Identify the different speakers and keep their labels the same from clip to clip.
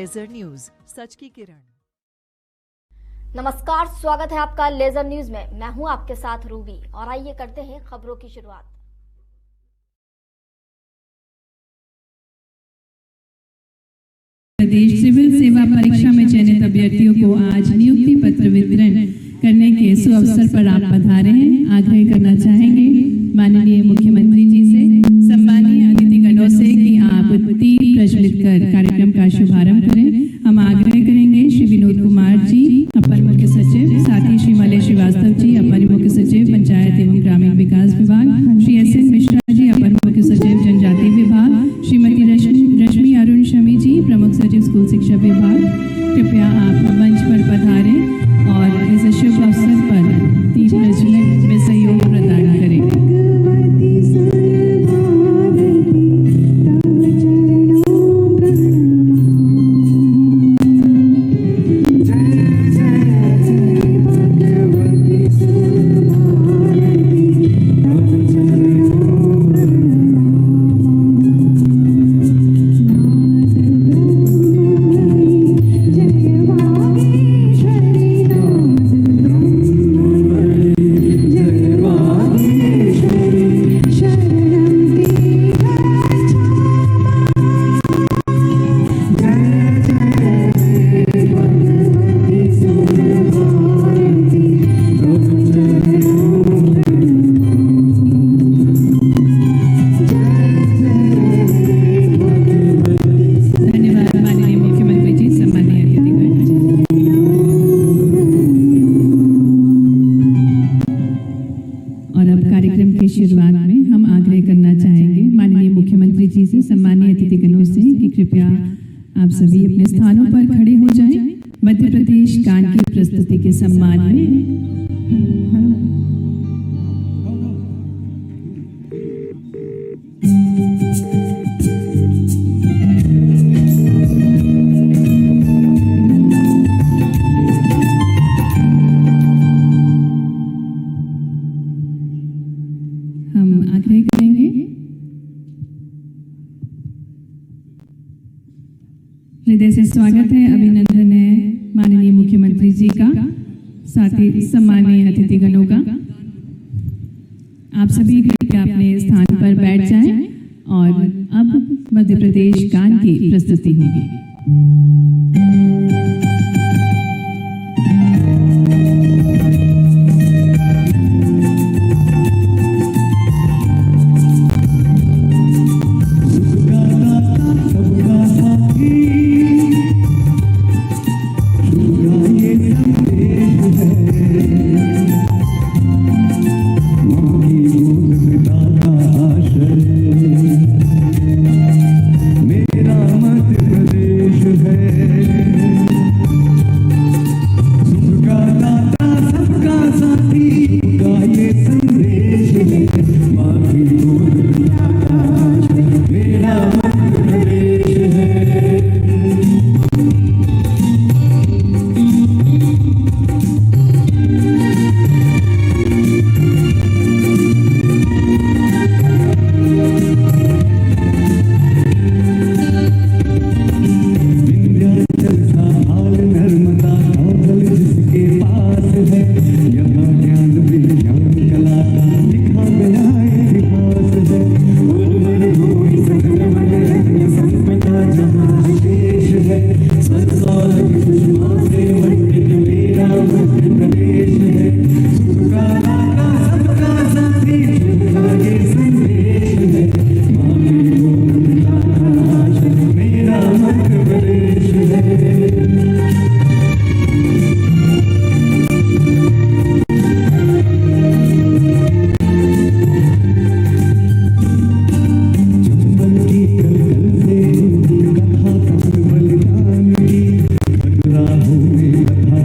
Speaker 1: Laser news, सच की किरण।
Speaker 2: नमस्कार, स्वागत है आपका लेजर न्यूज में। मैं हूं आपके साथ रूबी और आइए करते हैं खबरों की शुरुआत।
Speaker 3: प्रदेश सिविल सेवा परीक्षा में चयनित अभ्यर्थियों को आज नियुक्ति पत्र वितरण करने के सुअवसर पर आप पधारे हैं। आग्रह करना चाहेंगे माननीय मुख्यमंत्री जी से, सम्मानीय अतिथिगणों से कि आप 3 प्रश्न लिखकर कार्यक्रम का शुभारंभ करें। हम आग्रह करेंगे श्री विनोद कुमार जी, अपर मुख्य सचिव, साथ ही श्री मलय श्रीवास्तव जी, अपर मुख्य सचिव पंचायत एवं ग्रामीण विकास विभाग, श्री SN मिश्रा जी, अपर मुख्य सचिव जनजाति विभाग, श्रीमती रश्मि अरुण शमी जी, प्रमुख सचिव स्कूल शिक्षा विभाग। कृपया आप मंच पर पधारें और इस शुभ अवसर पर 3 प्रज्वलन में सहयोग प्रदान करें। शुरुआत में हम आग्रह करना चाहेंगे माननीय मुख्यमंत्री जी से, सम्मानीय अतिथिगणों से कि कृपया आप सभी अपने स्थानों पर खड़े हो जाएं। मध्य प्रदेश गान की प्रस्तुति के सम्मान में हृदय से स्वागत है, अभिनंदन है माननीय मुख्यमंत्री जी का, साथ ही सम्मानीय अतिथिगणों का। आप सभी कृपया अपने स्थान पर बैठ जाएं और अब मध्य प्रदेश गान की प्रस्तुति होगी।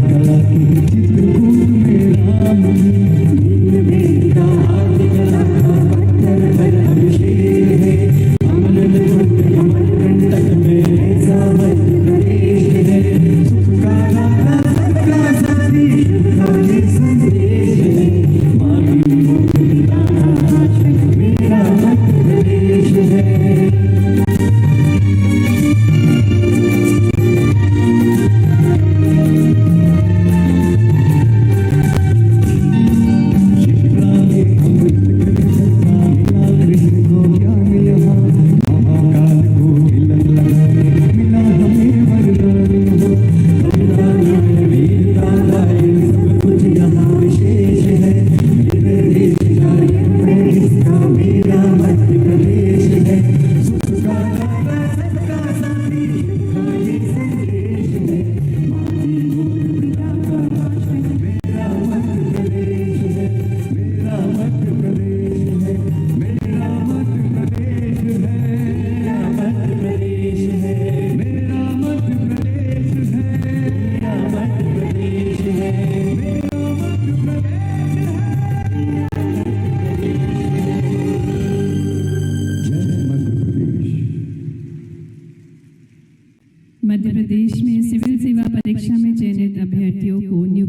Speaker 4: कला की चित्र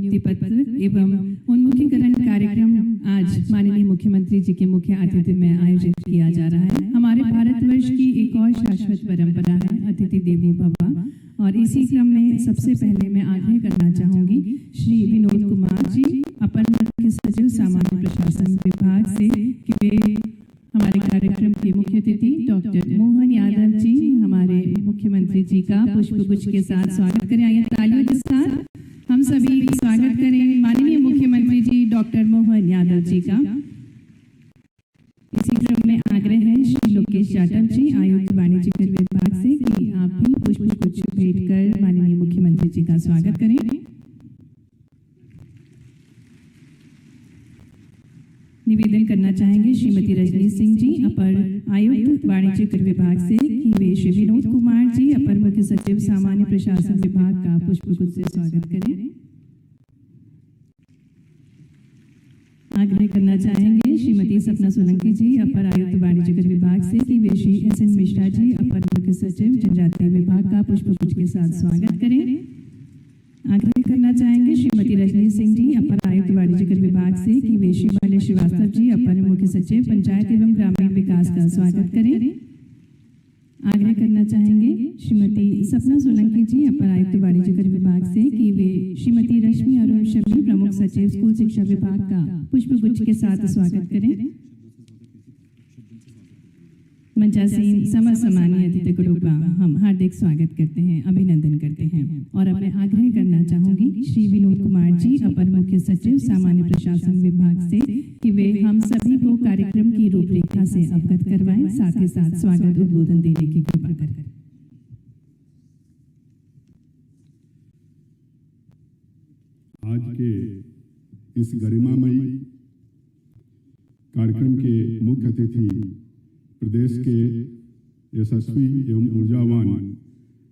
Speaker 3: नियुक्ति पत्र एवं उन्मुखीकरण कार्यक्रम आज माननीय मुख्यमंत्री जी के मुख्य आतिथ्य में आयोजित किया जा रहा है। हमारे भारतवर्ष की एक और शाश्वत परंपरा है अतिथि देवो भव, और इसी क्रम में सबसे पहले मैं आग्रह करना चाहूंगी श्री विनोद कुमार जी, अपर मुख्य सचिव सामान्य प्रशासन विभाग से, कि वे हमारे कार्यक्रम के मुख्य अतिथि डॉक्टर मोहन यादव जी हमारे मुख्यमंत्री जी का पुष्पगुच्छ के साथ स्वागत करें। आइए तालियों के साथ हम सभी स्वागत करें माननीय मुख्यमंत्री जी डॉक्टर मोहन यादव जी का। इसी क्रम में आग्रह है श्री लोकेश जाटव जी आयुक्त वाणिज्य कर विभाग से कि आप भी पुष्पगुच्छ भेंट कर माननीय मुख्यमंत्री जी का स्वागत करें। निवेदन करना चाहेंगे श्रीमती रजनी सिंह जी अपर आयुक्त वाणिज्य कर विभाग से कि वे श्री विनोद कुमार जी अपर मुख्य सचिव सामान्य प्रशासन विभाग का पुष्पगुच्छ से स्वागत करें। आग्रह करना चाहेंगे श्रीमती सपना सोलंकी जी अपर आयुक्त वाणिज्य कर विभाग से कि वे श्री SN मिश्रा जी अपर मुख्य सचिव जनजातीय विभाग का पुष्पगुच्छ के साथ स्वागत करें। आग्रह करना चाहेंगे श्रीमती रजनी सिंह जी अपर आयुक्त वाणिज्य कर विभाग से कि वे श्री बाले श्रीवास्तव जी अपर मुख्य सचिव पंचायत एवं ग्रामीण विकास का स्वागत करें। आग्रह करना चाहेंगे श्रीमती सपना सोलंकी जी अपर आयुक्त वाणिज्य कर विभाग से कि वे श्रीमती रश्मि अरुण शमी प्रमुख सचिव स्कूल शिक्षा विभाग का पुष्पगुच्छ के साथ स्वागत करें। मंचासीन समसामान्य अतिथिगणों का हम हार्दिक स्वागत करते हैं, अभिनंदन करते हैं। और अब मैं आग्रह करना चाहूंगी श्री विनोद कुमार जी अपर मुख्य सचिव सामान्य प्रशासन विभाग से कि वे हम सभी को कार्यक्रम की रूपरेखा से अवगत करवाएं, साथ ही साथ स्वागत उद्बोधन देने की कृपा करें।
Speaker 4: आज के इस गरिमामयी कार्यक्रम के मुख्य अतिथि प्रदेश के यशस्वी एवं ऊर्जावान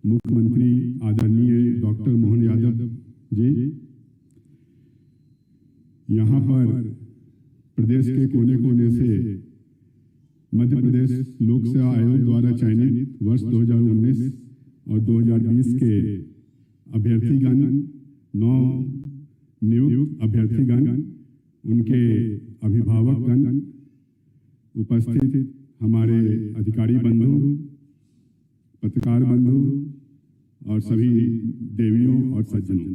Speaker 4: मुख्यमंत्री आदरणीय डॉक्टर मोहन यादव जी, यहाँ पर प्रदेश के कोने कोने से मध्य प्रदेश लोक सेवा आयोग द्वारा चयनित वर्ष 2019 और 2020 के अभ्यर्थीगण, 9 नियुक्त अभ्यर्थीगण, उनके अभिभावकगण, उपस्थित हमारे अधिकारी बंधु, पत्रकार बंधु और सभी देवियों और सज्जनों,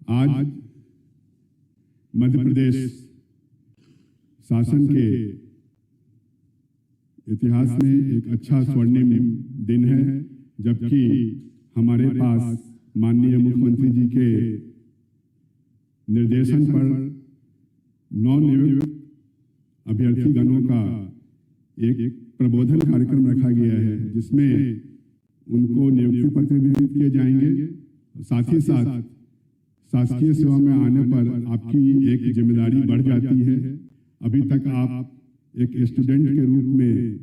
Speaker 4: आज मध्य प्रदेश शासन के इतिहास में एक अच्छा स्वर्णिम दिन है, जबकि हमारे पास माननीय मुख्यमंत्री जी के निर्देशन पर 9 नियुक्त अभ्यर्थीगणों का एक प्रबोधन कार्यक्रम रखा गया है, जिसमें उनको नियुक्ति पत्र वितरित किए जाएंगे। साथ ही साथ शासकीय सेवा में आने पर आपकी एक जिम्मेदारी बढ़ जाती है। अभी तक आप एक स्टूडेंट के रूप में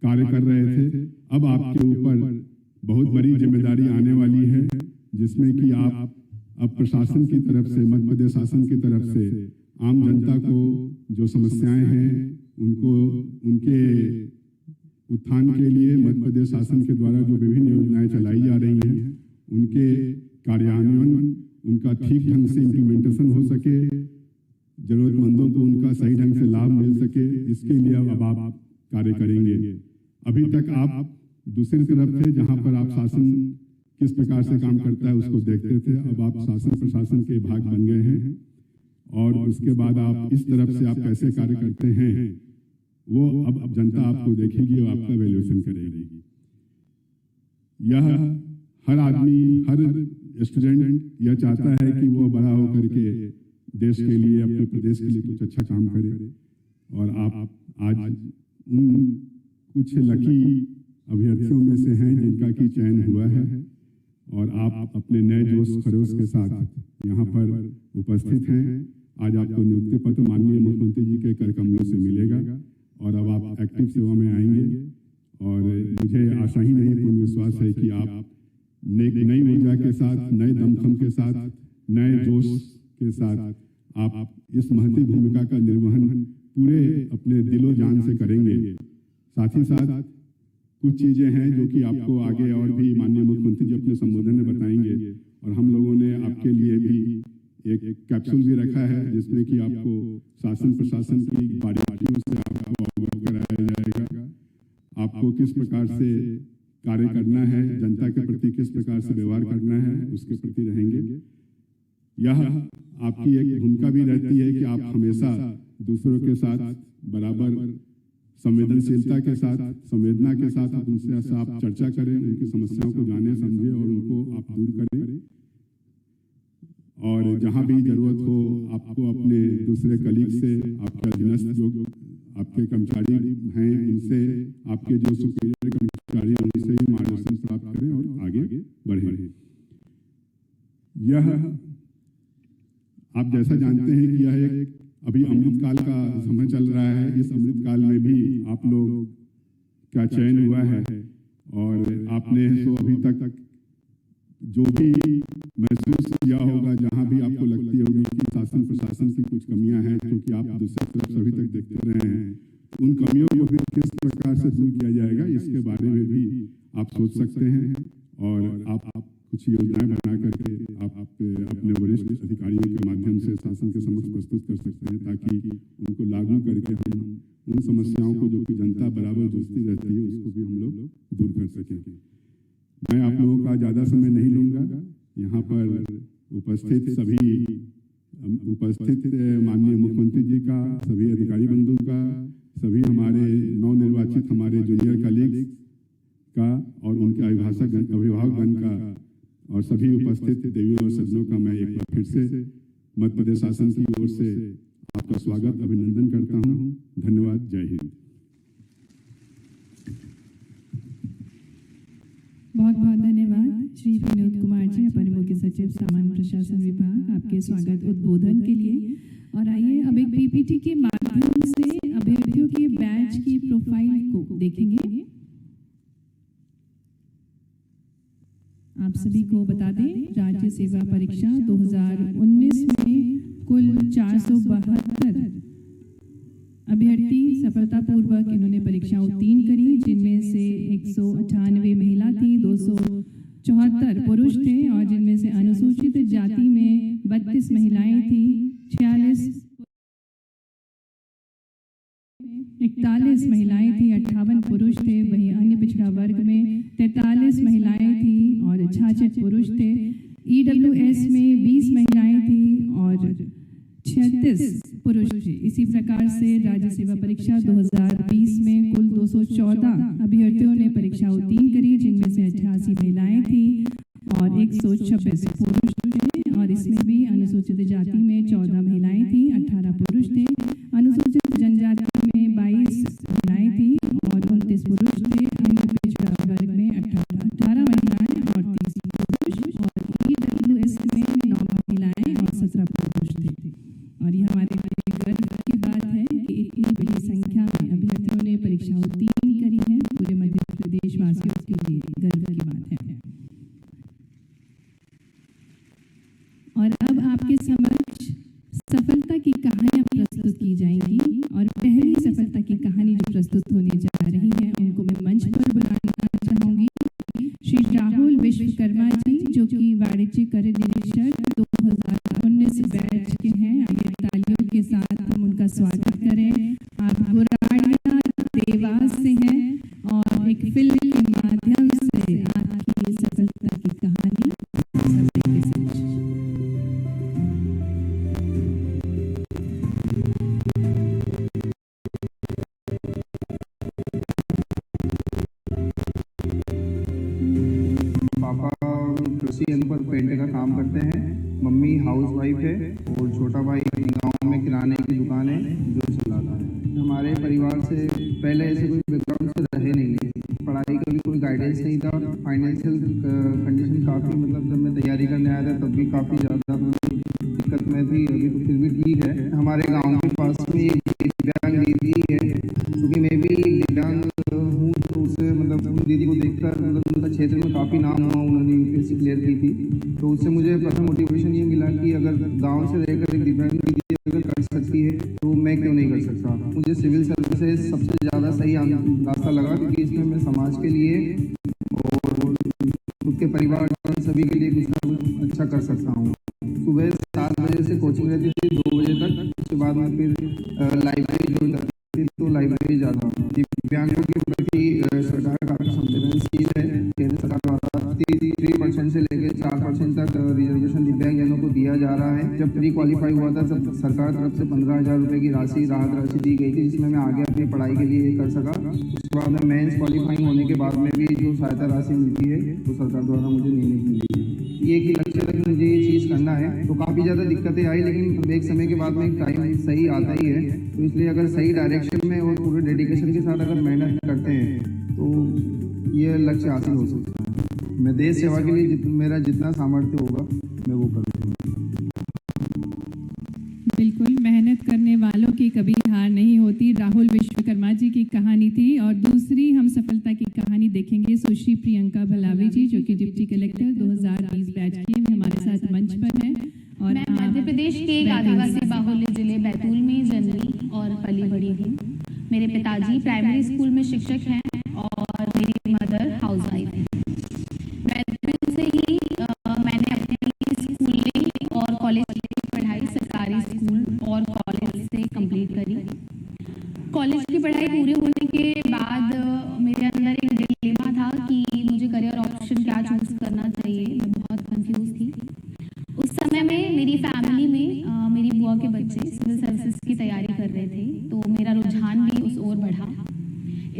Speaker 4: कार्य कर रहे थे, अब आपके ऊपर बहुत बड़ी जिम्मेदारी आने वाली है, जिसमें कि आप अब प्रशासन की तरफ से, मध्य प्रदेश शासन की तरफ से आम जनता को जो समस्याएं हैं उनको, उनके उत्थान के लिए मध्य प्रदेश शासन के द्वारा जो विभिन्न योजनाएं चलाई जा रही हैं, उनके कार्यान्वयन, उनका ठीक ढंग से इम्प्लीमेंटेशन हो सके, जरूरतमंदों को उनका सही ढंग से लाभ मिल सके, इसके लिए अब आप कार्य करेंगे। अभी तक आप दूसरी तरफ थे, जहां पर आप शासन किस प्रकार से काम करता है उसको देखते थे, अब आप शासन प्रशासन के भाग बन गए हैं और उसके बाद आप इस तरफ से आप कैसे कार्य करते हैं वो अब जनता आपको देखेगी और आपका वैल्यूएशन करेगी। यह हर आदमी, हर स्टूडेंट यह चाहता है कि वो बड़ा होकर के देश के लिए, अपने प्रदेश के लिए कुछ अच्छा काम करे, और आप आज उन कुछ लकी अभ्यर्थियों में से हैं जिनका की चयन हुआ है, और आप अपने नए जोश खरोश के साथ यहाँ पर उपस्थित हैं। आज आपको नियुक्ति पत्र माननीय मुख्यमंत्री जी के कर कमलों से मिलेगा और अब आप एक्टिव सेवा में आएंगे, और मुझे आशा ही नहीं पूर्ण विश्वास है कि आप नई ऊर्जा के साथ, नए दमखम के साथ, नए जोश के साथ आप इस महती भूमिका का निर्वहन पूरे अपने दिलो जान से करेंगे। साथ ही साथ कुछ चीज़ें हैं जो कि आपको आगे और भी माननीय मुख्यमंत्री जी अपने संबोधन में बताएंगे, और हम लोगों ने आपके लिए भी एक कैप्सूल भी रखा है जिसमें कि आपको शासन प्रशासन की बारीकियों से आपको अवगत कराया जाएगा, आपको किस प्रकार से कार्य करना है, जनता के प्रति किस प्रकार से व्यवहार करना है, उसके प्रति रहेंगे। यह आपकी एक भूमिका भी रहती है कि आप हमेशा दूसरों के साथ बराबर संवेदनशीलता के साथ, संवेदना के साथ आप उनसे आप चर्चा करें, उनकी समस्याओं को जाने समझें और उनको आप दूर करें, और जहां भी जरूरत हो आपको अपने दूसरे कलीग से, आपके अधीनस्थ जो आपके कर्मचारी हैं उनसे, आपके जो सुपीरियर कर्मचारी हैं उनसे ही मार्गदर्शन प्राप्त करें और आगे बढ़ें। यह आप जैसा जानते हैं कि यह एक अभी अमृतकाल का समय चल रहा है। इस अमृतकाल में भी आप लोग का चयन हुआ है, और आपने तो अभी तक जो भी महसूस किया होगा, जहां भी आपको लगती होगी कि शासन प्रशासन की कुछ कमियां हैं, क्योंकि आप दूसरी तरफ सभी तक देखते रहे हैं, उन कमियों को भी किस प्रकार से दूर किया जाएगा इसके बारे में भी आप सोच सकते हैं, और आप कुछ योजनाएं बना करके आप अपने वरिष्ठ अधिकारियों के माध्यम से शासन के समक्ष प्रस्तुत कर सकते हैं, ताकि उनको लागू करके हम उन समस्याओं को जो कि जनता बराबर जूझती रहती है उसको भी हम लोग दूर कर सकेंगे। मैं आप लोगों का ज़्यादा समय नहीं लूँगा। यहाँ पर उपस्थित माननीय मुख्यमंत्री जी का, सभी अधिकारी बंधु का, सभी हमारे नवनिर्वाचित हमारे जूनियर कलीग्स का और उनके अभिभावकगण का और सभी उपस्थित देवियों और सज्जनों का मैं एक बार फिर से मध्य प्रदेश शासन की ओर से आपका स्वागत अभिनंदन करता हूँ। धन्यवाद। जय हिंद।
Speaker 3: बहुत बहुत धन्यवाद श्री विनोद कुमार जी, अपर मुख्य सचिव सामान्य प्रशासन विभाग, आपके स्वागत उद्बोधन के लिए। और आइए अब एक पीपीटी के माध्यम से अभ्यर्थियों के बैच की प्रोफाइल को देखेंगे। आप सभी को बता दें, राज्य सेवा परीक्षा 2019 में कुल 472 अभ्यर्थी सफलतापूर्वक इन्होंने परीक्षा उत्तीर्ण करी, जिनमें से 198 महिला थी, 274 पुरुष थे, और जिनमें से अनुसूचित जाति में 32 महिलाएं थी, 41 महिलाएं थी, 58 पुरुष थे। वहीं अन्य पिछड़ा वर्ग में 43 महिलाएं थी और 66 पुरुष थे। ईडब्ल्यूएस में 20 महिलाएं थी और 36 पुरुष थे। इसी प्रकार से राज्य सेवा परीक्षा 2020 में कुल 214 अभ्यर्थियों ने परीक्षा उत्तीर्ण करी, जिनमें से 88 महिलाएं थी और 126 पुरुष थे, और इसमें भी अनुसूचित जाति में 14 महिलाएं थी, 18 पुरुष थे। अनुसूचित जनजाति में 22 महिलाएं थी और 29 पुरुष थे। अन्य पिछड़ा वर्ग में 18 महिलाएं और 30 पुरुष, और ईडब्ल्यूएस में 9 महिलाएं और 17 पुरुष थे। और ये हमारे लिए गर्व की बात है कि इतनी बड़ी संख्या में अभ्यर्थियों ने परीक्षा उत्तीर्ण करी है। पूरे मध्य प्रदेश वासियों के लिए गर्व की बात है। और अब आपके समक्ष सफलता की कहानियां प्रस्तुत की जाएंगी, और पहली सफलता की कहानी जो प्रस्तुत होने जा रही है उनको मैं मंच पर बुलाना चाहूंगी। श्री राहुल विश्वकर्मा जी, जो कि वाणिज्य कर निरीक्षक 2019 बैच के हैं। आइए तालियों के साथ हम उनका स्वागत करें। आप गुराड़िया देवास से हैं और एक फिल्म के माध्यम से आपकी सफलता की कहानी
Speaker 5: पर पेंट का काम करते हैं। मम्मी हाउस वाइफ है और छोटा भाई गांव में किराने की दुकान है जो चलाता है। हमारे परिवार से पहले ऐसे कोई बैकग्राउंड से रहे नहीं है, पढ़ाई का भी कोई गाइडेंस नहीं था। फाइनेंशियल कंडीशन काफ़ी, मतलब जब मैं तैयारी करने आया था तब भी काफ़ी ज़्यादा दिक्कत में थी। अभी तो फिर भी ठीक है। हमारे गाँव के पास में एक दिव्यांग दीदी है, क्योंकि मैं भी दिव्यांग हूँ, तो उससे मतलब उन दीदी को देखकर मतलब उनका क्षेत्र में काफ़ी नाम हुआ। उन्होंने यूपीएससी क्लियर की थी, तो उससे मुझे प्रथम मोटिवेशन ये मिला कि अगर गांव से रहकर एक दिव्यांग दीदी अगर कर सकती है तो मैं क्यों नहीं कर सकता। मुझे सिविल सर्विसेज सबसे ज़्यादा सही रास्ता लगा, क्योंकि इसमें मैं समाज के लिए और खुद के परिवार सभी के लिए कुछ ना कुछ अच्छा कर सकता हूँ। सुबह 7 बजे से कोचिंग रहती थी 2 बजे तक, उसके बाद में फिर लाइब्रेरी ज्वाइन करती थी, तो लाइब्रेरी जाता हूँ। दिव्यांगों के प्रति सरकार काफ़ी संवेदनशील है। केंद्र सरकार द्वारा 3% से लेकर 4% तक रिजर्वेशन दिव्यांगजनों को दिया जा रहा है। जब प्री क्वालिफाई हुआ था तब सरकार तरफ से 15,000 रुपये की राहत राशि दी गई थी, जिसमें मैं आगे अपनी पढ़ाई के लिए कर सका। उसके बाद में मेंस क्वालिफाइंग होने के बाद में भी जो सहायता राशि मिलती है तो सरकार द्वारा मुझे नियमित मिली है। ये एक ही लक्ष्य था कि मुझे ये चीज़ करना है, तो काफ़ी ज़्यादा दिक्कतें आई, लेकिन एक समय के बाद में एक टाइम सही आता ही है। तो इसलिए अगर सही डायरेक्शन में और पूरे डेडिकेशन के साथ अगर मेहनत करते हैं तो ये लक्ष्य हासिल हो सकता है। मैं देश सेवा के लिए मेरा जितना सामर्थ्य होगा मैं वो करूँगा।
Speaker 3: बिल्कुल, मेहनत करने वालों की कभी हार नहीं होती। राहुल विश्वकर्मा जी की कहानी थी। और दूसरी हम सफलता की कहानी देखेंगे सुश्री प्रियंका भलावी जी, जो कि डिप्टी कलेक्टर 2020 बैच की हमारे साथ मंच पर है। और
Speaker 6: मैं मध्य प्रदेश के एक आदिवासी बाहुल्य जिले बैतूल में जन्मी और पली बड़ी हूँ। मेरे पिताजी प्राइमरी स्कूल में शिक्षक हैं और मेरी मदर हाउसवाइफ है। बैतूल से ही मैंने अपनी स्कूलिंग और कॉलेज की पढ़ाई सरकारी स्कूल और कॉलेज से कंप्लीट करी। कॉलेज की पढ़ाई पूरी होने के बाद मेरे अंदर एक डिलेमा था कि मुझे करियर ऑप्शन क्या चूज़ करना चाहिए। मैं बहुत कंफ्यूज थी। उस समय में मेरी फैमिली में मेरी बुआ के बच्चे सिविल सर्विसेज की तैयारी कर रहे थे, तो मेरा रुझान भी उस ओर बढ़ा।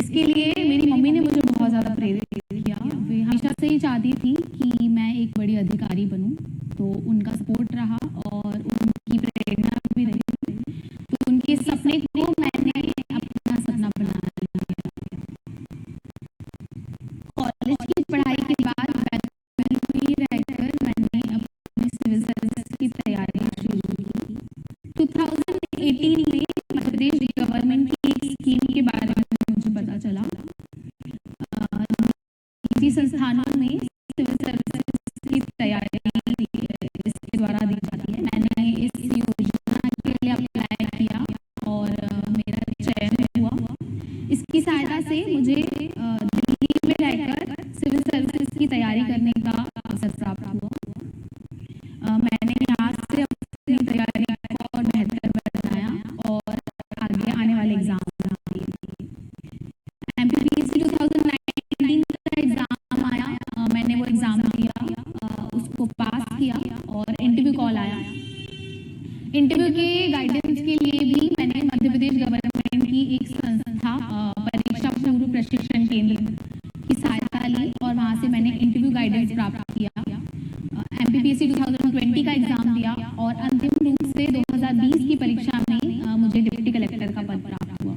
Speaker 6: इसके लिए मेरी मम्मी ने मुझे बहुत ज़्यादा प्रेरित किया। वे हमेशा से ही चाहती थी कि मैं एक बड़ी अधिकारी बनूं, तो उनका सपोर्ट रहा और उनकी प्रेरणा भी रही। तो उनके सपने को मैंने अपना सपना बना लिया। कॉलेज की पढ़ाई के बाद बैतूल में रहकर मैंने अपने सिविल सर्विस की तैयारी शुरू की। 2018 में मध्य प्रदेश गवर्नमेंट की एक स्कीम के बारे में मुझे पता चला। निजी संस्थानों में सिविल सर्विस की तैयारी इसके द्वारा दी जाती है। मैंने इस योजना के लिए अप्लाई किया और मेरा चयन हुआ। इसकी सहायता से मुझे दिल्ली में रहकर सिविल सर्विसेज की तैयारी करने का अवसर प्राप्त हुआ। मैंने यहाँ से अपनी तैयारी को और बेहतर बनाया और आगे आने वाले एग्जाम दिए। MPPSC 2019 का एग्ज़ाम आया। मैंने वो एग्ज़ाम दिया, उसको पास किया और इंटरव्यू कॉल आया। इंटरव्यू के गाइडेंस के लिए भी मैंने मध्य प्रदेश गवर्नमेंट की एक संस्था परीक्षा पूर्व प्रशिक्षण केंद्र की सहायता ली और वहाँ से मैंने इंटरव्यू गाइडेंस प्राप्त किया। MPPSC 2020 का एग्ज़ाम दिया और अंतिम रूप से 2020 की परीक्षा में मुझे डिप्टी कलेक्टर का पद प्राप्त हुआ।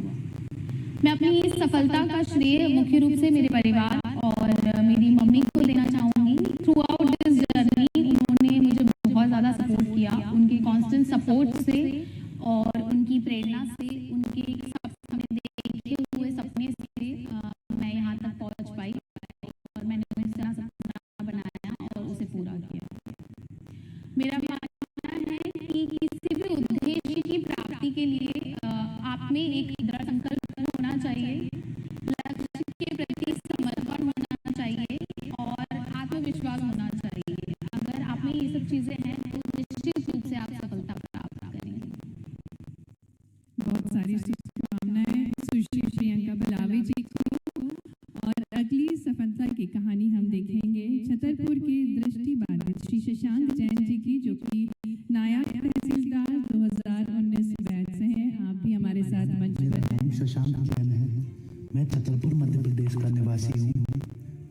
Speaker 6: मैं अपनी इस सफलता का श्रेय मुख्य रूप से मेरे परिवार और मेरी मम्मी को देना चाहूँगी। थ्रू आउट दिस जर्नी उन्होंने मुझे बहुत ज़्यादा सपोर्ट किया। उनके कांस्टेंट सपोर्ट से और उनकी प्रेरणा से, उनके सपने देखे हुए सपने से मैं यहाँ तक पहुँच पाई और मैंने मेरा सपना बनाया और उसे पूरा किया। मेरा मानना है कि किसी भी उद्देश्य की प्राप्ति के लिए आप में एक दृढ़ संकल्प होना चाहिए, लक्ष्य के प्रति समर्पण होना चाहिए और आत्मविश्वास होना चाहिए। अगर आप में ये सब चीज़ें हैं तो निश्चित रूप से आप सफलता प्राप्त करेंगे।
Speaker 3: बहुत सारी शुभकामनाएं सुश्री प्रियंका भलावी जी को। और अगली सफलता की कहानी हम देखेंगे छतरपुर के दृष्टिबाधित श्री शशांक जैन जी की, जो कि नायब तहसीलदार 2019 बैच से हैं। आप भी हमारे साथ मंच पर हैं।
Speaker 7: शशांक जैन है। मैं छतरपुर मध्य प्रदेश का निवासी हूँ।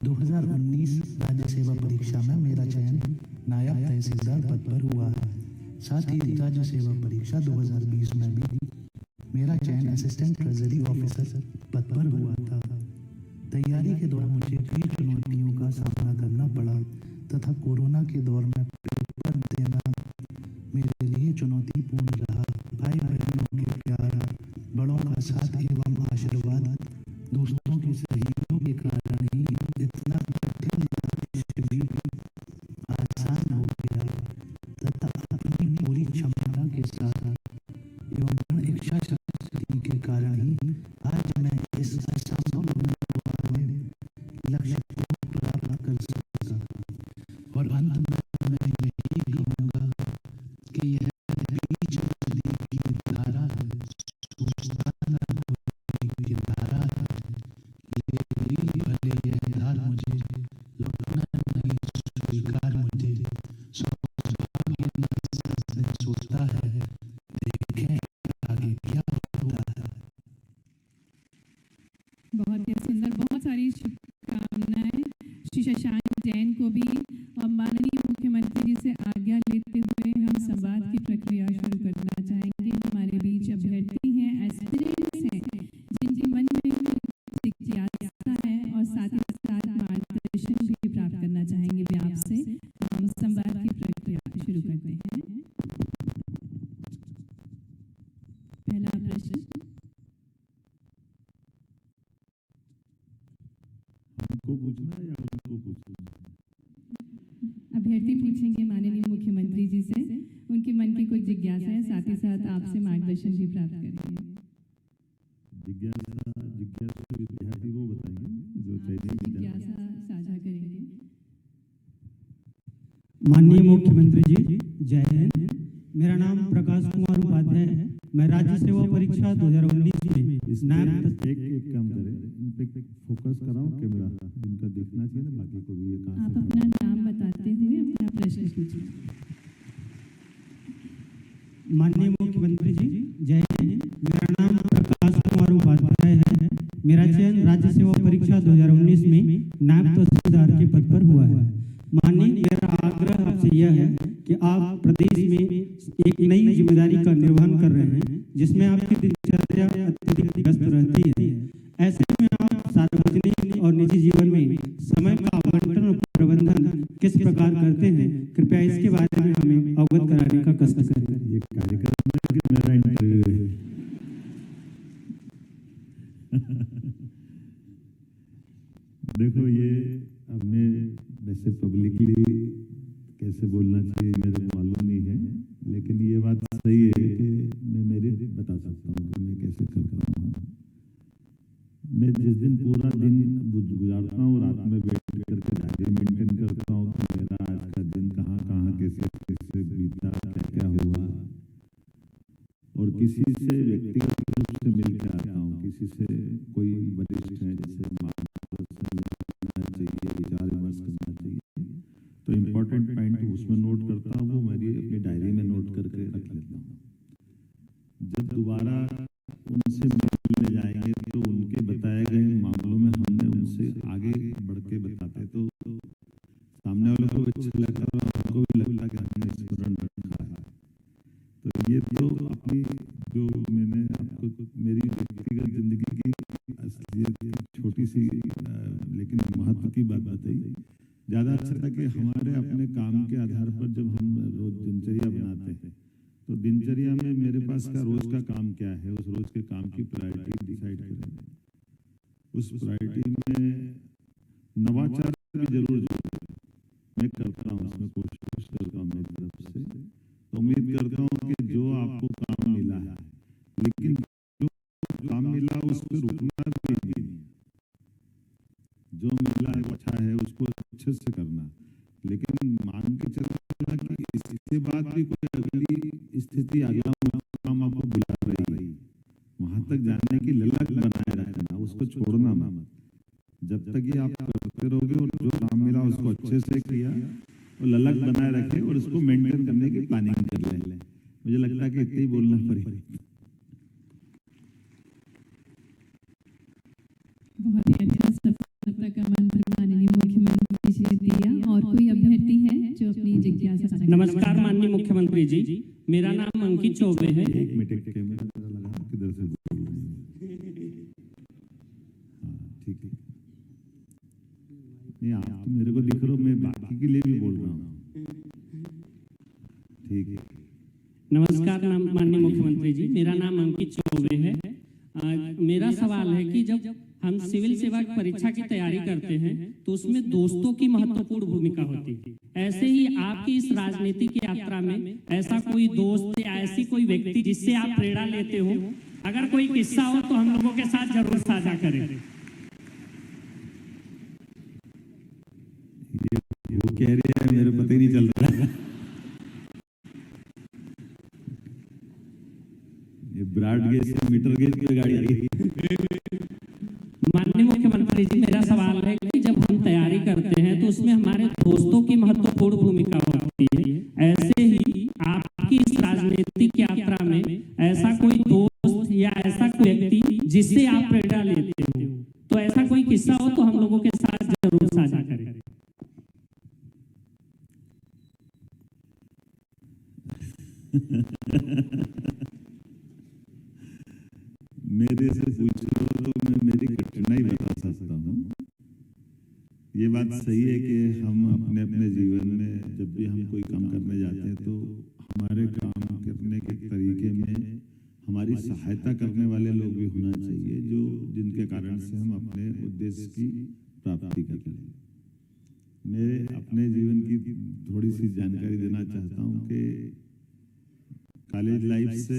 Speaker 7: 2019 राज्य सेवा परीक्षा में मेरा चयन नायब तहसीलदार पद पर हुआ है। साथ ही राज्य सेवा परीक्षा 2020 में भी मेरा चयन असिस्टेंट ट्रेजरी ऑफिसर पद पर हुआ था। तैयारी के दौरान मुझे कई चुनौतियों का सामना करना पड़ा तथा कोरोना के दौर में पेपर देना मेरे लिए चुनौतीपूर्ण रहा। भाई बहनों के प्यार, बड़ों का साथ एवं आशीर्वाद, दोस्तों के सहयोग के कारण ही इतना कठिन लक्ष्य भी आसान हो गया तथा अपनी पूरी क्षमता के साथ
Speaker 3: शुभकामनाएं। श्री शशांक जैन को भी और माननीय मुख्यमंत्री जी से आज्ञा लेते हुए हम संवाद की प्रक्रिया शुरू करना चाहेंगे। हमारे बीच अभ्यर्थी हैं, एस्पिरेंट्स हैं, जिनके मन में जिज्ञासा है और साथ ही साथ मार्गदर्शन भी प्राप्त करना चाहेंगे वे आपसे। हम संवाद की प्रक्रिया शुरू करते हैं। पहला प्रश्न
Speaker 4: हमको पूछना है या उनको पूछना है?
Speaker 3: अभ्यर्थी पूछेंगे माननीय मुख्यमंत्री जी से, उनके मन की कुछ जिज्ञासा है, साथ ही साथ आपसे मार्गदर्शन भी प्राप्त करेंगे।
Speaker 4: जिज्ञासा विद्यार्थी वो बताएंगे जो चाहिए
Speaker 3: जिज्ञासा साझा करेंगे।
Speaker 8: माननीय मुख्यमंत्री जी, जय हिंद। मेरा नाम प्रकाश कुमार उपाध्याय है। मैं राज्य सेवा परीक्षा 2019 में
Speaker 4: एक काम करें, इन पे फोकस कराओ कैमरा, इनका देखना चाहिए ना, बाकी को भी ये काम।
Speaker 3: आप अपना नाम बताते हुए अपना प्रश्न पूछिए।
Speaker 8: माननीय मुख्यमंत्री जी, जय हिंद। मेरा नाम प्रकाश कुमार उपाध्याय है। मेरा चयन राज्य सेवा परीक्षा 2019 में नायब तहसीलदार के पद पर हुआ है। माननीय, मेरा आग्रह आपसे यह है कि आप प्रदेश में एक नई जिम्मेदारी का निर्वहन कर रहे हैं, जिसमें आपकी दिनचर्या अत्यधिक व्यस्त रहती है। ऐसे में आप सार्वजनिक और निजी जीवन में समय का आवंटन और प्रबंधन किस प्रकार करते हैं, कृपया इसके बारे में हमें अवगत कराने का कष्ट करें।
Speaker 4: ये कार्यक्रम में कि मेरा इंटरव्यू है। देखो, ये अब मैं वैसे पब्लिकली कैसे बोलना चाहिए मेरे को मालूम नहीं है, लेकिन ये बात सही है कि मैं मेरी बता सकता हूँ कि मैं कैसे कर रहा हूँ। मैं जिस दिन पूरा दिन गुजारता हूँ, रात में बैठ करके डायरी मेंटेन करता हूँ कि मेरा आज का दिन कहाँ कहाँ कैसे कैसे बीता, क्या क्या हुआ, और किसी से व्यक्तिगत रूप से मिल के आता हूँ। किसी से कोई वरिष्ठ है जिससे मार्गदर्शन लेना चाहिए, विचार विमर्श करना चाहिए, तो इम्पोर्टेंट पॉइंट उसमें नोट करता हूँ, वो मेरी अपनी डायरी में नोट करके रख लेता हूँ। जब दोबारा उनसे मिलने जाएंगे तो उनके बताए गए मामलों में हमने उनसे आगे बढ़ के बताते तो सामने वालों को अच्छा लगता है, उनको भी लगता कि हमने स्मरण रखा है। तो ये तो अपनी जो मैंने आपको मेरी व्यक्तिगत जिंदगी की असलियत की छोटी सी लेकिन महत्व की बात बताई। ज़्यादा अच्छा था कि हमारे अपने काम के आधार पर जब हम रोज दिनचर्या बनाते हैं तो दिनचर्या में मेरे पास का रोज का काम क्या है, उस रोज के काम की प्रायोरिटी डिसाइड करेंगे। उस प्रायोरिटी में नवाचार भी जरूर मैं करता हूँ, उसमें कोशिश करता हूँ मेरी तरफ से। तो उम्मीद करता हूँ कि जो आपको काम मिला है, लेकिन जो काम मिला उस पर रुकना भी नहीं, जो मिला है वो अच्छा है उसको अच्छे से करना, लेकिन मान के चलना कि इसके बाद भी कोई अगली स्थिति अगला काम आपको बुला रही है, वहां तक जाने की ललक बनाए रखना, उसको छोड़ना मत। जब तक ये आप करते रहोगे और जो काम मिला उसको अच्छे से किया और ललक बनाए रखे और उसको मेंटेन करने की प्लानिंग कर ले। मुझे लगता है कि इतना ही बोलना पड़ेगा।
Speaker 3: बहुत ही अच्छा सफलता का मंत्र माननीय मुख्यमंत्री जी ने दिया। और कोई अभ्यर्थी है जो अपनी जिज्ञासा?
Speaker 9: नमस्कार माननीय मुख्यमंत्री जी, मेरा नाम अंकित चौबे है।
Speaker 4: एक मिनट कैमरा लगा, किधर से बोल रहे हैं? हाँ ठीक है, नहीं आप तो मेरे को दिख रहे हो, मैं बाकी के लिए भी बोल रहा हूँ। ठीक है,
Speaker 9: नमस्कार माननीय मुख्यमंत्री जी, मेरा नाम अंकित चौबे है। मेरा सवाल है कि जब हम सिविल सेवा परीक्षा की तैयारी करते हैं तो उसमें दोस्तों की महत्वपूर्ण भूमिका होती है। ऐसे ही आपकी इस राजनीति की यात्रा में ऐसा कोई दोस्त या ऐसी कोई व्यक्ति जिससे आप प्रेरणा लेते हो, अगर कोई किस्सा हो तो हम लोगों के साथ जरूर साझा करें।
Speaker 4: वो कह रही है मेरे पता ही नहीं चल रहा है। ये ब्रॉड गेज से मीटर गेज की गाड़ी आ गई।
Speaker 9: माननीय मुख्यमंत्री जी, मेरा सवाल है कि जब हम तैयारी करते हैं तो उसमें हमारे दोस्तों की महत्वपूर्ण भूमिका होती है। ऐसे ही आपकी इस राजनीतिक यात्रा में ऐसा कोई दोस्त या ऐसा कोई व्यक्ति जिससे आप प्रेरणा लेते हो, तो ऐसा कोई किस्सा हो तो हम लोगों
Speaker 10: मेरे से पूछ लो तो मैं मेरी कठिनाई बता सकता हूँ। ये बात सही है कि हम अपने अपने जीवन में जब भी हम कोई काम करने जाते हैं तो हमारे काम करने के तरीके में हमारी सहायता करने वाले लोग भी होना चाहिए, जो जिनके कारण से हम अपने उद्देश्य की प्राप्ति कर लें। मैं अपने जीवन की थोड़ी सी जानकारी देना चाहता हूँ कि कॉलेज लाइफ से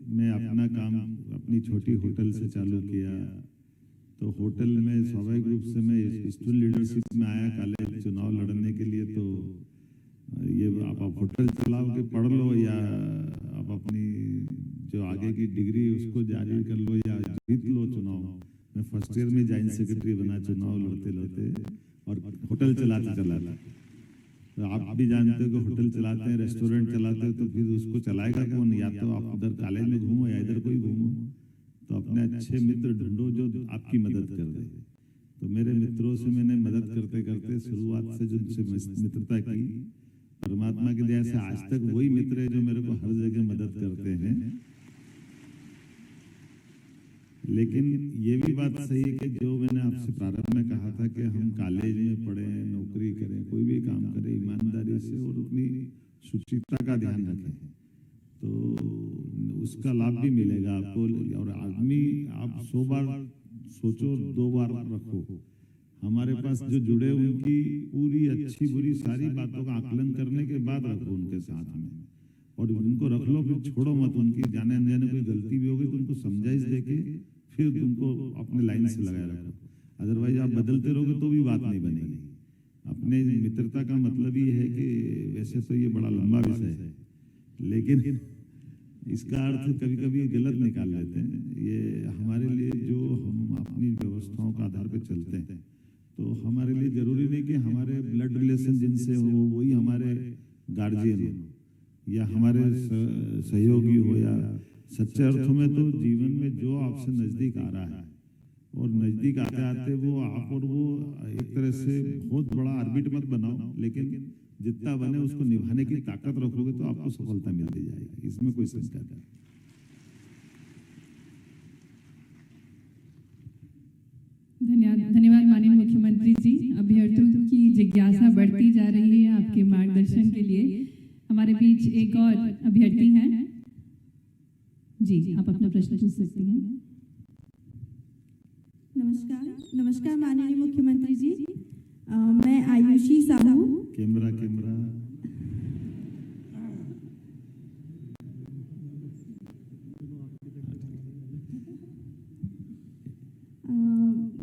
Speaker 10: मैं अपना काम अपनी छोटी होटल से चालू किया। तो होटल में स्वाभाविक रूप से मैं स्टूडेंट लीडरशिप में आया कॉलेज चुनाव लड़ने के लिए। तो ये आप होटल चलाओ के पढ़ लो या आप अपनी जो आगे की डिग्री उसको जारी कर लो या जीत लो चुनाव। मैं फर्स्ट ईयर में जॉइंट सेक्रेटरी बना चुनाव लड़ते लड़ते और होटल चलाते चलाते। तो आप भी जानते हो कि होटल चलाते हैं, रेस्टोरेंट चलाते हो, तो फिर उसको चलाएगा कौन? या तो आप उधर कॉलेज में घूमो या इधर कोई घूमो। तो अपने अच्छे मित्र ढूंढो जो आपकी मदद कर दे। तो मेरे मित्रों से मैंने मदद करते करते शुरुआत से जिनसे मित्रता की, परमात्मा की दया से आज तक वही मित्र है जो मेरे को हर जगह मदद करते हैं। लेकिन ये भी बात सही है कि जो मैंने आपसे प्रारंभ में कहा था कि हम कॉलेज में पढ़ें, नौकरी करें, कोई भी काम करें ईमानदारी से और अपनी शुचिता का ध्यान रखें, तो उसका लाभ भी मिलेगा आपको। और आदमी आप 100 बार सोचो, 2 बार रखो। हमारे पास जो जुड़े उनकी पूरी अच्छी बुरी सारी बातों का आकलन करने के बाद रखो उनके साथ में, और उनको रख लो, फिर छोड़ो मत। उनकी जाने अनजाने कोई गलती भी होगी तो उनको समझाइश देके फिर तुमको अपने लाइन से लगाए रखो। अदरवाइज आप बदलते रहोगे तो भी बात नहीं बनेगी। अपने मित्रता का मतलब ही है कि वैसे तो ये बड़ा लंबा विषय है, लेकिन इसका अर्थ कभी कभी गलत निकाल लेते हैं। ये हमारे लिए जो हम अपनी व्यवस्थाओं का आधार पर चलते हैं, तो हमारे लिए जरूरी नहीं कि हमारे ब्लड रिलेशन जिनसे हो वही हमारे गार्जियन हो या हमारे सहयोगी हो, या सच्चे अर्थों में तो जीवन में जो आपसे नजदीक आ रहा है और नजदीक आते आते वो आप और वो एक तरह से बहुत बड़ा आर्बिट मत बनाओ, लेकिन जितना बने उसको निभाने की ताकत रखोगे तो आपको सफलता मिलती जाएगी। इसमें कोई शंका नहीं।
Speaker 3: धन्यवाद माननीय मुख्यमंत्री जी। अभ्यर्थियों की जिज्ञासा बढ़ती जा रही है आपके मार्गदर्शन के लिए। हमारे बीच एक और अभ्यर्थी हैं जी, आप अपना प्रश्न पूछ सकती हैं।
Speaker 11: नमस्कार माननीय मुख्यमंत्री जी, मैं आयुषी साहू।
Speaker 10: कैमरा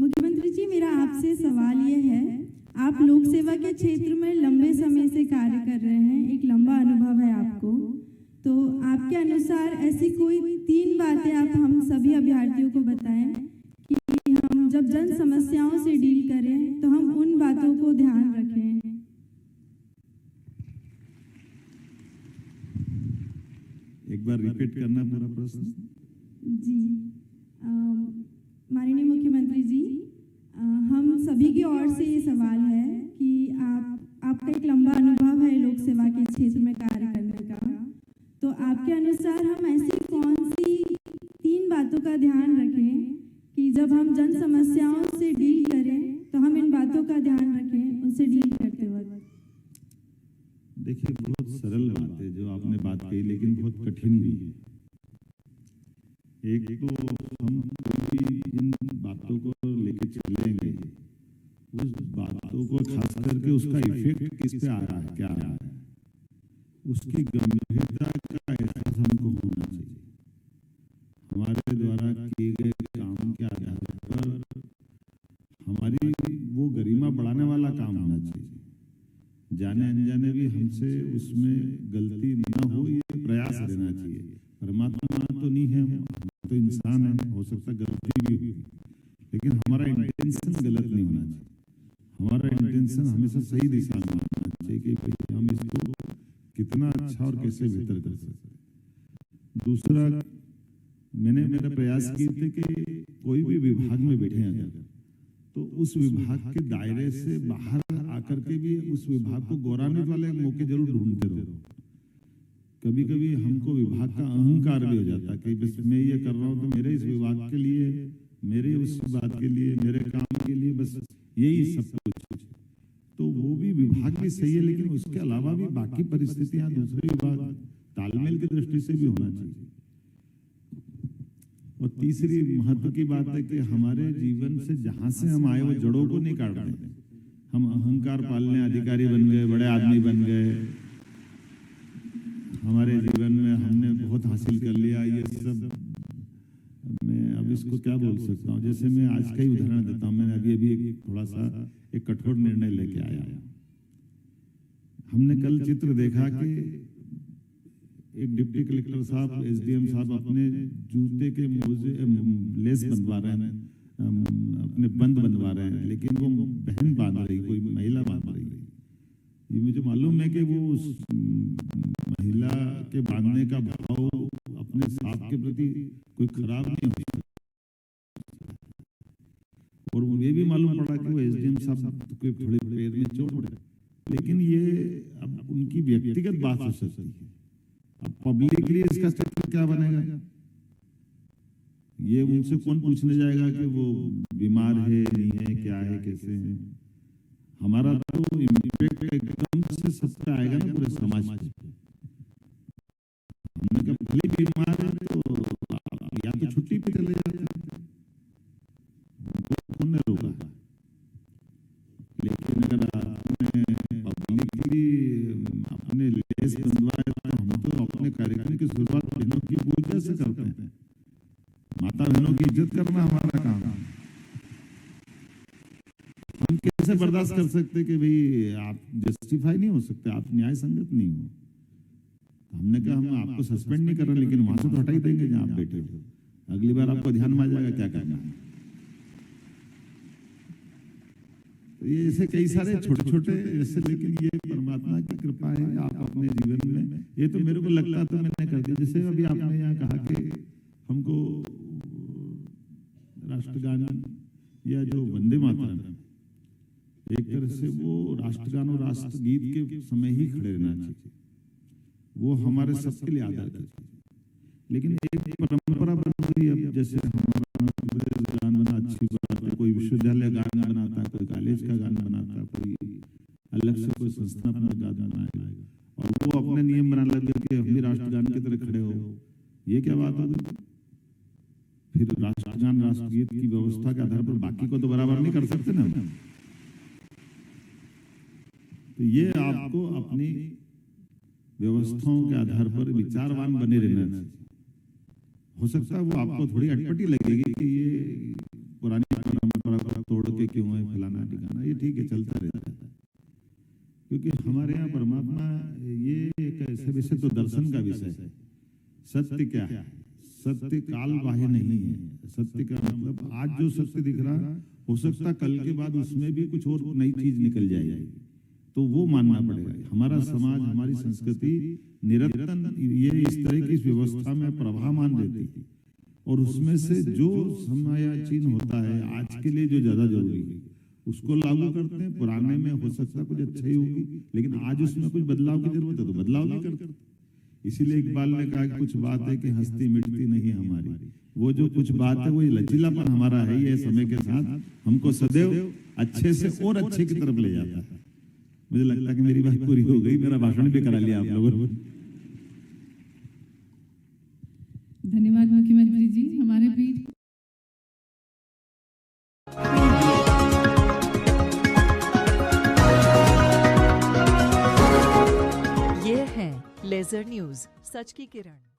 Speaker 11: मुख्यमंत्री जी, मेरा आपसे सवाल ये है, आप लोक सेवा के क्षेत्र में लंबे समय से कार्य कर रहे हैं, एक लंबा अनुभव है आपको, तो आपके अनुसार ऐसी कोई 3 बातें आप हम सभी अभ्यर्थियों को बताएं कि हम जब जन समस्याओं से डील करें तो हम उन बातों को ध्यान रखें।
Speaker 10: एक बार रिपीट करना पूरा प्रश्न।
Speaker 11: जी माननीय मुख्यमंत्री जी, हम सभी की ओर से ये सवाल है कि आपका एक लंबा अनुभव है लोक सेवा के क्षेत्र में कार्य करने का, तो आपके अनुसार हम ऐसी कौन सी 3 बातों का ध्यान रखें कि जब हम जन समस्याओं से डील करें तो हम इन बातों का ध्यान रखें उनसे डील करते वक्त?
Speaker 10: देखिए, बहुत सरल बात है जो आपने बात कही, लेकिन बहुत कठिन भी है। एक तो हम इन बातों को लेके चलेंगे, उस बातों को खास करके उसका इफेक्ट किस पे आ रहा है, क्या आ रहा है, उसकी गंभीरता का एहसास हमको होना चाहिए। हमारे द्वारा किए गए काम के आधार पर हमारी वो गरिमा बढ़ाने वाला काम होना चाहिए। जाने अनजाने भी हमसे उसमें गलती न हो, ये प्रयास रहना चाहिए। परमात्मा तो नहीं है, हम तो इंसान है, हो सकता गलती भी हुई, लेकिन हमारा इंटेंशन गलत नहीं होना चाहिए। हमारा इंटेंशन हमेशा सही दिशा में होना चाहिए कि भाई हम इसको कितना अच्छा और कैसे बेहतर कर सकते। दूसरा, मैंने मेरा प्रयास किए थे कि कोई भी विभाग में बैठे अगर, तो उस विभाग के दायरे से बाहर आकर के भी उस विभाग को गौराने वाले मौके जरूर ढूंढते रहो। कभी कभी हमको विभाग का अहंकार भी हो जाता है कि बस मैं ये कर रहा हूँ तो मेरे इस विभाग के लिए, मेरे उस बात के लिए, मेरे काम के लिए बस यही सब कुछ। तो वो भी विभाग भी सही है, लेकिन उसके अलावा भी बाकी परिस्थितियां दूसरे विभाग तालमेल की दृष्टि से भी होना चाहिए। और तीसरी महत्व की बात है कि हमारे जीवन से जहां से हम आए वो जड़ों को नहीं काट रहे। हम अहंकार पालने अधिकारी बन गए, बड़े आदमी बन गए, हमारे जीवन में हमने बहुत हासिल कर लिया, ये सब मैं अब इसको क्या बोल सकता हूँ। जैसे मैं आज का ही उदाहरण देता हूँ। मैंने अभी एक थोड़ा सा एक कठोर निर्णय लेके आया। हमने कल चित्र देखा कि एक डिप्टी कलेक्टर साहब, एसडीएम साहब अपने जूते के मोजे लेस बनवा रहे हैं, अपने बंद बनवा रहे हैं, लेकिन वो बहन बांध रही, कोई महिला बांध रही है। ये मुझे मालूम है कि वो उस महिला के बांधने का भाव अपने साथ के प्रति कोई खराब नहीं हो सकता। और ये भी मालूम पड़ा कि वो एसडीएम साहब के थोड़े पैर में चोट पड़े, लेकिन ये अब उनकी व्यक्तिगत बात हो सकती है। अब पब्लिकली इसका स्टेटमेंट क्या बनेगा, ये उनसे कौन पूछने जाएगा कि वो बीमार है, नहीं है, क्या है, कैसे है। हमारा तो इम्पैक्ट एकदम से सब पे आएगा ना, पूरे समाज पे। हमने कहा भले बीमार है तो आप या तो छुट्टी पे चले जाते हैं, कौन ने रोका। लेकिन अगर आपने पब्लिकली अपने लेस बंधवाए तो हम तो अपने कार्यक्रम की शुरुआत बहनों की पूजा से करते हैं। माता बहनों की इज्जत करना हमारा काम है। हम कैसे बर्दाश्त कर सकते कि भाई आप जस्टिफाई नहीं हो सकते, आप न्याय संगत नहीं हो। हमने कहा हम आपको सस्पेंड नहीं कर रहे, लेकिन वहां से तो हटा ही देंगे जहां आप बैठे हो। अगली बार आपको ध्यान में आ जाएगा क्या करना है। तो ये ऐसे कई सारे छोटे छोटे ऐसे, लेकिन ये परमात्मा की कृपा है। आप अपने जीवन में, ये तो मेरे को लगता तो मैंने कर दिया। जैसे अभी आपने यहाँ कहा कि हमको राष्ट्रगान या जो वंदे मातरम, एक तरह से वो राष्ट्रगान और राष्ट्रगीत के समय ही खड़े रहना चाहिए, वो हमारे सबके लिए आदर है। लेकिन एक परंपरा बन गई अब, जैसे हमारा गान बना अच्छी बात है, कोई विश्वविद्यालय गान बनाता, कोई कॉलेज का गान बनाता, कोई अलग से कोई संस्था अपना गान बनाएगा, और वो अपने नियम बनाने लगे कि हम भी राष्ट्रगान की तरह खड़े हो। ये क्या बात हो गई। फिर राष्ट्रगान राष्ट्रगीत की व्यवस्था के आधार पर बाकी को तो बराबर नहीं कर सकते ना। तो ये आपको अपनी व्यवस्थाओं के आधार पर विचारवान बने रहना चाहिए। हो सकता है वो आपको थोड़ी अटपटी लगेगी कि ये पुरानी परंपरा को तोड़ के क्यों है फलाना ठिकाना, ये ठीक है, चलता रहता है। क्योंकि हमारे यहाँ परमात्मा, ये एक ऐसे विषय तो दर्शन का विषय है। सत्य क्या है, सत्य काल बाह्य नहीं है। सत्य का मतलब आज जो सत्य दिख रहा, हो सकता कल के बाद उसमें भी कुछ और नई चीज निकल जाएगी, तो वो मानना पड़ेगा। हमारा समाज, हमारी संस्कृति निरंतर ये इस तरह की व्यवस्था में प्रभावमान रहती है, और उसमें से जो समयाचीन होता है, आज के लिए जो ज्यादा जरूरी है, उसको लागू करते हैं। पुराने में हो सकता कुछ अच्छा ही होगी, लेकिन आज उसमें कुछ बदलाव की जरूरत है तो बदलाव नहीं करते। इसीलिए इकबाल ने कहा कि कुछ बात है कि हस्ती मिटती नहीं हमारी। वो जो कुछ बात है वो लचीलापन हमारा है, ये समय के साथ हमको सदैव अच्छे से और अच्छे की तरफ ले जाता है। मुझे लगता है कि मेरी बात पूरी हो गई, मेरा भाषण भी करा लिया आप लोगों ने।
Speaker 3: धन्यवाद मुख्यमंत्री जी। हमारे बीच
Speaker 1: ये है लेजर न्यूज, सच की किरण।